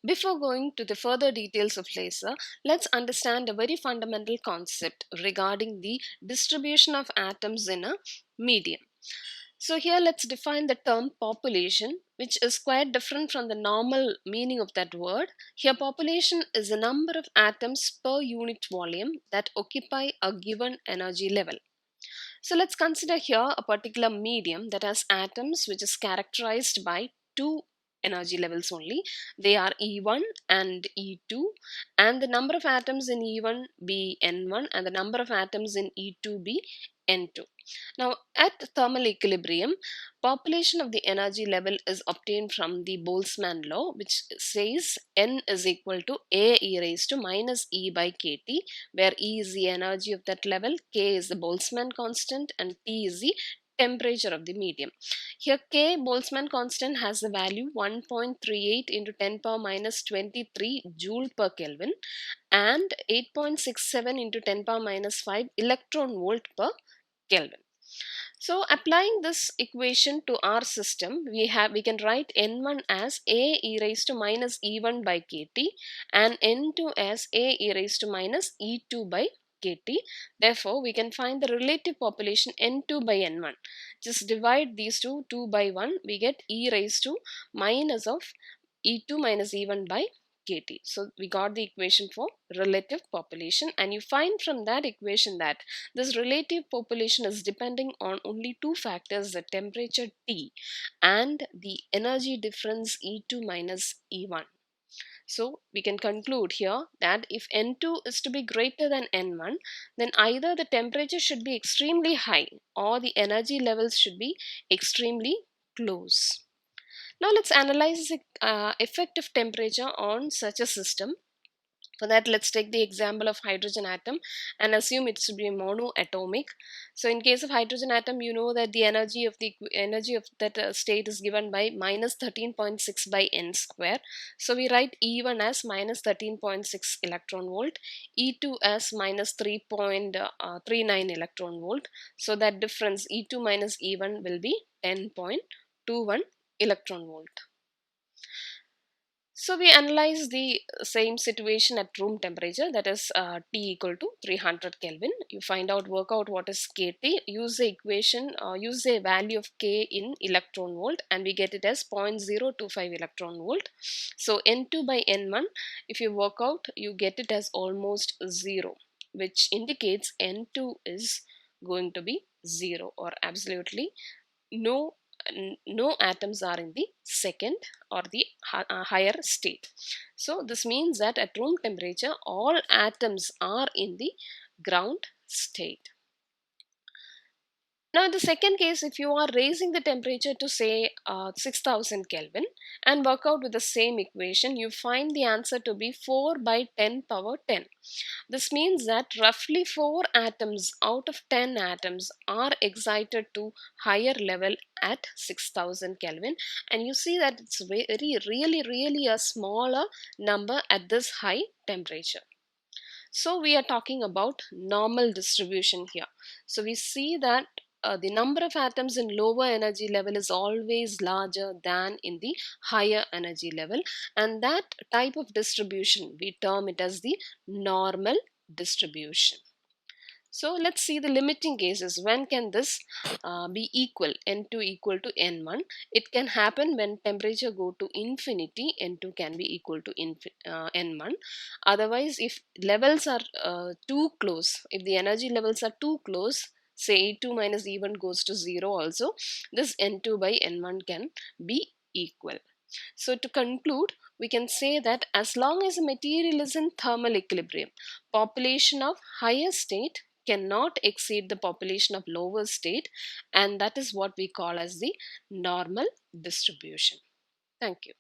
Before going to the further details of laser, let's understand a very fundamental concept regarding the distribution of atoms in a medium. So here let's define the term population, which is quite different from the normal meaning of that word. Here population is the number of atoms per unit volume that occupy a given energy level. So let's consider here a particular medium that has atoms which is characterized by two energy levels only. They are E1 and E2, and the number of atoms in E1 be N1 and the number of atoms in E2 be N2. Now at thermal equilibrium, population of the energy level is obtained from the Boltzmann law, which says N is equal to A e raised to minus E by kT, where E is the energy of that level, K is the Boltzmann constant, and T is the temperature of the medium. Here K, Boltzmann constant, has the value 1.38 into 10 power minus 23 joule per Kelvin and 8.67 into 10 power minus 5 electron volt per Kelvin. So applying this equation to our system, we can write N1 as A e raised to minus E1 by kT and N2 as A e raised to minus E2 by kT. Therefore, we can find the relative population N2 by N1. Just divide these two by 1, we get E raised to minus of E2 minus E1 by kT. So we got the equation for relative population, and you find from that equation that this relative population is depending on only two factors, the temperature T and the energy difference E2 minus E1. So we can conclude here that if N2 is to be greater than N1, then either the temperature should be extremely high or the energy levels should be extremely close. Now let's analyze the effect of temperature on such a system. For that, let's take the example of hydrogen atom and assume it should be monoatomic. So in case of hydrogen atom, you know that the energy of that state is given by minus 13.6 by n square. So we write E1 as minus 13.6 electron volt, E2 as minus 3.39 electron volt. So that difference E2 minus E1 will be 10.21 electron volt. So we analyze the same situation at room temperature, that is T equal to 300 Kelvin. You work out what is kT, use the equation, use the value of K in electron volt, and we get it as 0.025 electron volt. So N2 by N1, if you work out, you get it as almost 0, which indicates N2 is going to be 0 or absolutely no atoms are in the second or the higher state. So this means that at room temperature all atoms are in the ground state. Now in the second case, if you are raising the temperature to say 6000 Kelvin and work out with the same equation, you find the answer to be 4 by 10 power 10. This means that roughly 4 atoms out of 10 atoms are excited to higher level at 6000 Kelvin, and you see that it's really a smaller number at this high temperature. So we are talking about normal distribution here. So we see that the number of atoms in lower energy level is always larger than in the higher energy level, and that type of distribution we term it as the normal distribution. So let's see the limiting cases. When can this be equal, N2 equal to N1? It can happen when temperature go to infinity, N2 can be equal to N1. Otherwise, if levels are too close, if the energy levels are too close, say E2 minus E1 goes to 0 also, this N2 by N1 can be equal. So to conclude, we can say that as long as a material is in thermal equilibrium, population of higher state cannot exceed the population of lower state, and that is what we call as the normal distribution. Thank you.